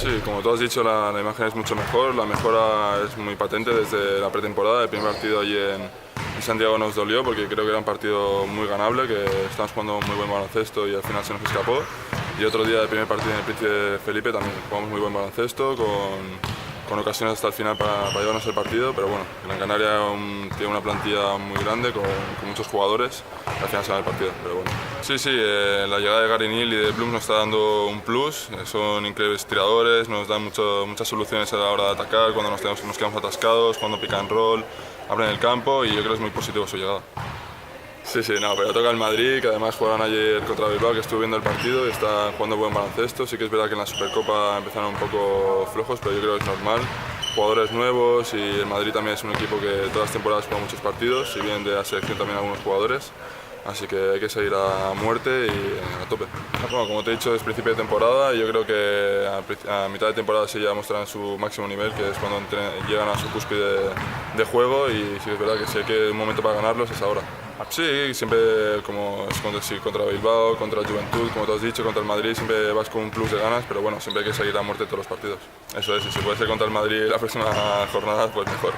Sí, como tú has dicho, la imagen es mucho mejor, la mejora es muy patente desde la pretemporada. El primer partido allí en Santiago nos dolió porque creo que era un partido muy ganable, que estábamos jugando muy buen baloncesto y al final se nos escapó. Y otro día, el primer partido en el Príncipe Felipe, también jugamos muy buen baloncesto, con ocasiones hasta el final para llevarnos el partido, pero bueno, Gran Canaria tiene una plantilla muy grande con muchos jugadores y al final se va el partido, pero bueno. Sí, sí, la llegada de Gary Neal y de Bloom nos está dando un plus, son increíbles tiradores, nos dan muchas soluciones a la hora de atacar, cuando nos quedamos atascados, cuando pick and roll, abren el campo y yo creo que es muy positivo su llegada. Sí, sí, no, pero toca el Madrid, que además jugaron ayer contra Bilbao, que estuve viendo el partido y está jugando buen baloncesto. Sí que es verdad que en la Supercopa empezaron un poco flojos, pero yo creo que es normal. Jugadores nuevos y el Madrid también es un equipo que todas las temporadas juega muchos partidos y vienen de la selección también algunos jugadores. Así que hay que seguir a muerte y a tope. Bueno, como te he dicho, es principio de temporada y yo creo que a mitad de temporada sí ya mostrarán su máximo nivel, que es cuando llegan a su cúspide de juego y sí que es verdad que sé que un momento para ganarlos es ahora. Sí, siempre como es contra Bilbao, contra el Juventud, como te has dicho, contra el Madrid, siempre vas con un plus de ganas, pero bueno, siempre hay que seguir a muerte todos los partidos. Eso es, y si puede ser contra el Madrid la próxima jornada, pues mejor.